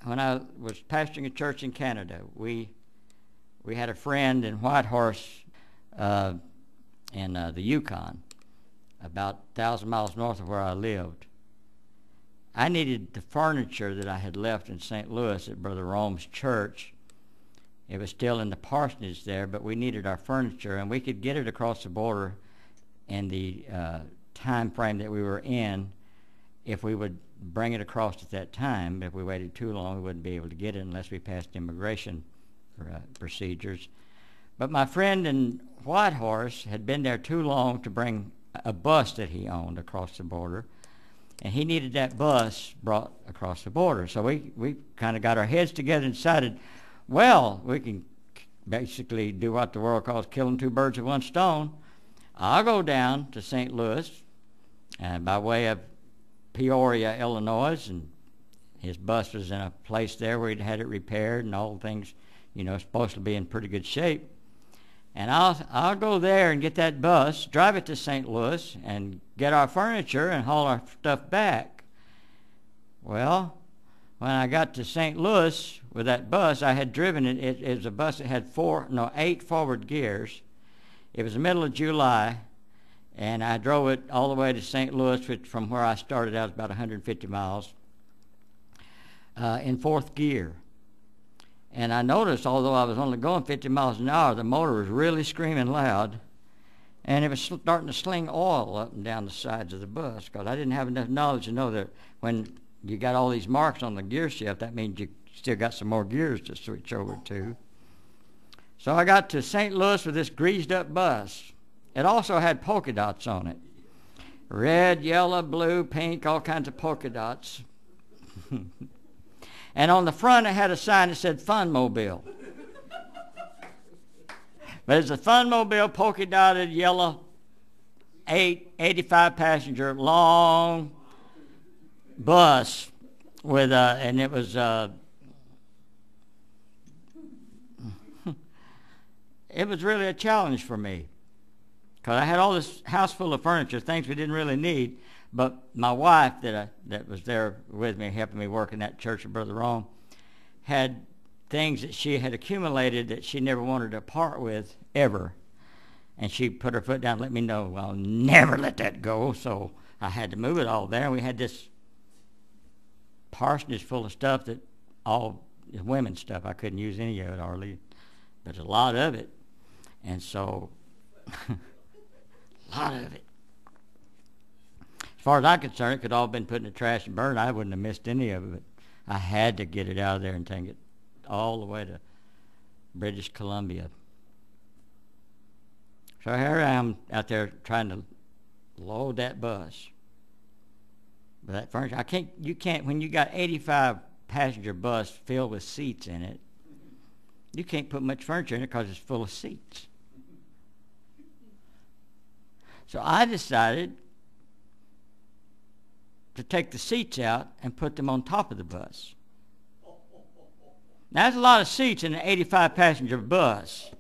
when I was pastoring a church in Canada, we had a friend in Whitehorse in the Yukon, about 1,000 miles north of where I lived. I needed the furniture that I had left in St. Louis at Brother Rome's church. It was still in the parsonage there, but we needed our furniture, and we could get it across the border in the time frame that we were in if we would bring it across at that time. If we waited too long, we wouldn't be able to get it unless we passed immigration procedures. But my friend in Whitehorse had been there too long to bring a bus that he owned across the border, and he needed that bus brought across the border. So we kind of got our heads together and decided, well, we can basically do what the world calls killing two birds with one stone. I'll go down to St. Louis by way of Peoria, Illinois, and his bus was in a place there where he'd had it repaired and all the things, supposed to be in pretty good shape. And I'll go there and get that bus, drive it to St. Louis, and get our furniture and haul our stuff back. Well, when I got to St. Louis with that bus, I had driven it. It was a bus that had 8 forward gears. It was the middle of July, and I drove it all the way to St. Louis, which from where I started out was about 150 miles, in fourth gear. And I noticed, although I was only going 50 miles an hour, the motor was really screaming loud, and it was starting to sling oil up and down the sides of the bus, because I didn't have enough knowledge to know that when you got all these marks on the gear shift, that means you still got some more gears to switch over to. So I got to St. Louis with this greased up bus. It also had polka dots on it. Red, yellow, blue, pink, all kinds of polka dots. And on the front it had a sign that said Funmobile. But it's a Funmobile polka dotted yellow 85 passenger long bus with and it was it was really a challenge for me, because I had all this house full of furniture, things we didn't really need. But my wife that was there with me, helping me work in that church of Brother Rome, had things that she had accumulated that she never wanted to part with ever. And she put her foot down and let me know, I'll never let that go. So I had to move it all there. And we had this parsonage full of stuff that all women's stuff. I couldn't use any of it hardly. There's a lot of it. And so, a lot of it. As far as I'm concerned, it could all have been put in the trash and burned. I wouldn't have missed any of it. I had to get it out of there and take it all the way to British Columbia. So here I am out there trying to load that bus. But that furniture, you can't, when you got 85 passenger bus filled with seats in it, you can't put much furniture in it because it's full of seats. So I decided to take the seats out and put them on top of the bus. Now, that's a lot of seats in an 85 passenger bus.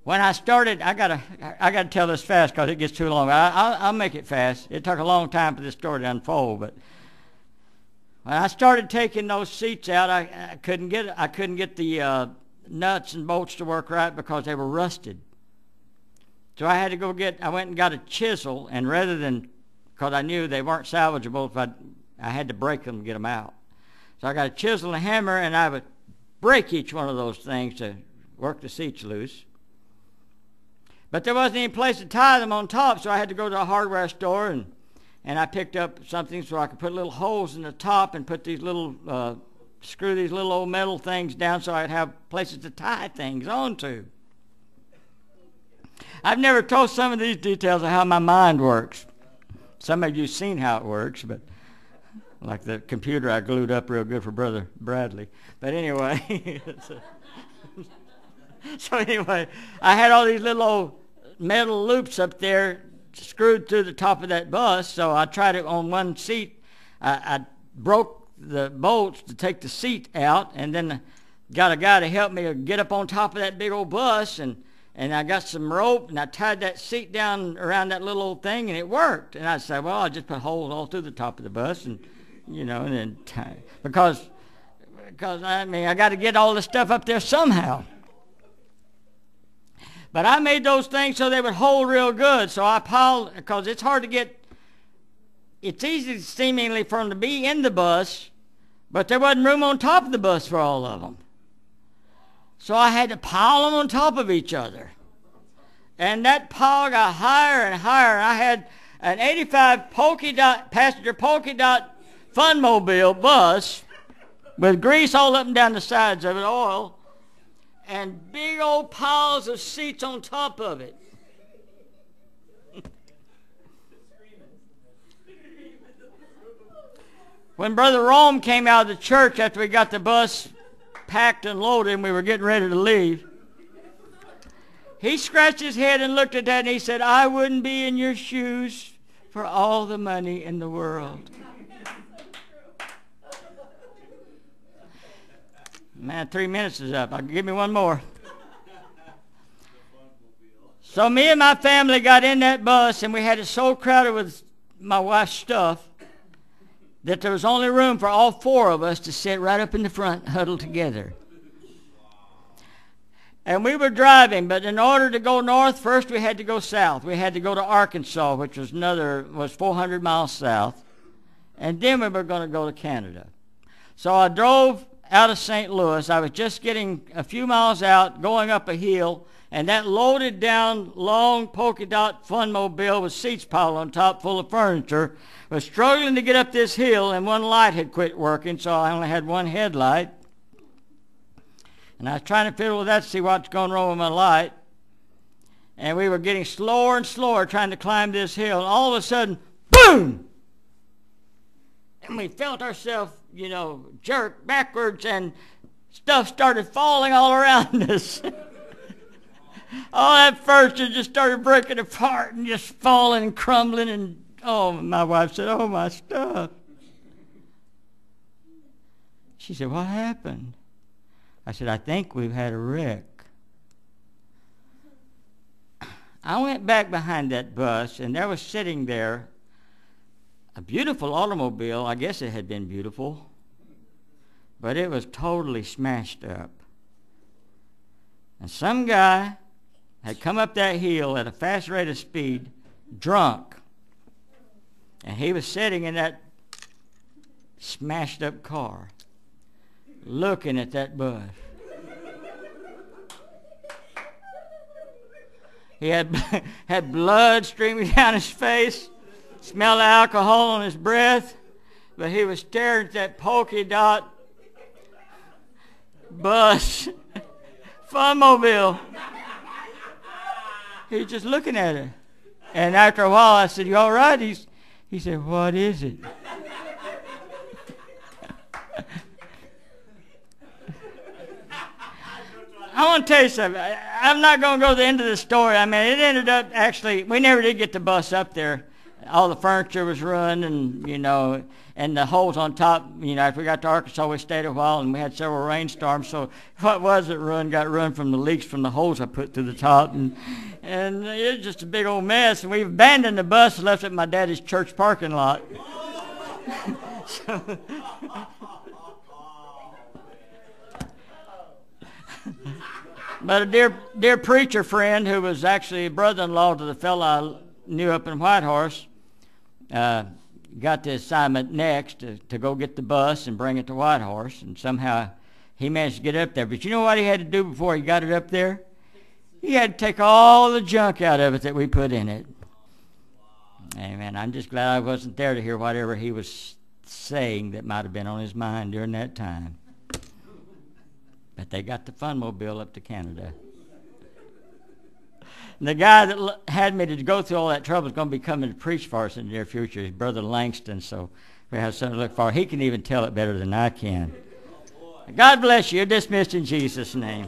When I started, I gotta tell this fast because it gets too long. I'll make it fast. It took a long time for this story to unfold, but when I started taking those seats out, I couldn't get the nuts and bolts to work right because they were rusted. So I went and got a chisel, and rather than, because I knew they weren't salvageable, if I had to break them to get them out. So I got a chisel and a hammer, and I would break each one of those things to work the seats loose. But there wasn't any place to tie them on top, so I had to go to a hardware store, and I picked up something so I could put little holes in the top and put these little, screw these little old metal things down so I'd have places to tie things onto. I've never told some of these details of how my mind works. Some of you have seen how it works, but like the computer I glued up real good for Brother Bradley. But anyway, so anyway, I had all these little old metal loops up there screwed through the top of that bus, so I tried it on one seat. I broke the bolts to take the seat out, and then got a guy to help me get up on top of that big old bus, and I got some rope, and I tied that seat down around that little old thing, and it worked. And I said, well, I'll just put holes all through the top of the bus, and and then because I got to get all this stuff up there somehow. But I made those things so they would hold real good. So I piled, because it's hard to get. It's easy seemingly for them to be in the bus, but there wasn't room on top of the bus for all of them. So I had to pile them on top of each other. And that pile got higher and higher. I had an 85 passenger polka dot Funmobile bus with grease all up and down the sides of it, oil, and big old piles of seats on top of it. When Brother Rome came out of the church after we got the bus packed and loaded and we were getting ready to leave, he scratched his head and looked at that and he said, "I wouldn't be in your shoes for all the money in the world." Man, 3 minutes is up. Give me one more. So me and my family got in that bus and we had it so crowded with my wife's stuff that there was only room for all four of us to sit right up in the front, huddled together. And we were driving, but in order to go north, first we had to go south. We had to go to Arkansas, which was 400 miles south. And then we were going to go to Canada. So I drove out of St. Louis. I was just getting a few miles out, going up a hill, and that loaded down long polka dot Funmobile with seats piled on top full of furniture was struggling to get up this hill, and one light had quit working, so I only had one headlight. And I was trying to fiddle with that to see what's going wrong with my light. And we were getting slower and slower trying to climb this hill. And all of a sudden, boom! And we felt ourselves, jerk backwards, and stuff started falling all around us. All that furniture just started breaking apart and just falling and crumbling. And, my wife said, "Oh, my stuff." She said, "What happened?" I said, "I think we've had a wreck." I went back behind that bus, and there was sitting there a beautiful automobile. I guess it had been beautiful, but it was totally smashed up. And some guy had come up that hill at a fast rate of speed, drunk, and he was sitting in that smashed up car, looking at that bus. He had blood streaming down his face, smelled of alcohol on his breath, but he was staring at that polka dot bus, Funmobile. He was just looking at it. And after a while, I said, "You all right?" He said, "What is it?" I want to tell you something. I'm not going to go to the end of the story. I mean, it ended up actually, we never did get the bus up there. All the furniture was ruined, and, and the holes on top, after we got to Arkansas, we stayed a while, and we had several rainstorms. So what wasn't ruined got ruined from the leaks from the holes I put through the top. And it was just a big old mess. And we abandoned the bus and left it in my daddy's church parking lot. But a dear preacher friend who was actually a brother-in-law to the fellow I knew up in Whitehorse got the assignment next to go get the bus and bring it to Whitehorse, and somehow he managed to get up there. But you know what he had to do before he got it up there? He had to take all the junk out of it that we put in it. Amen. I'm just glad I wasn't there to hear whatever he was saying that might have been on his mind during that time. But they got the Funmobile up to Canada. And the guy that had me to go through all that trouble is going to be coming to preach for us in the near future. His brother Langston, so we have something to look for. He can even tell it better than I can. God bless you. You're dismissed in Jesus' name.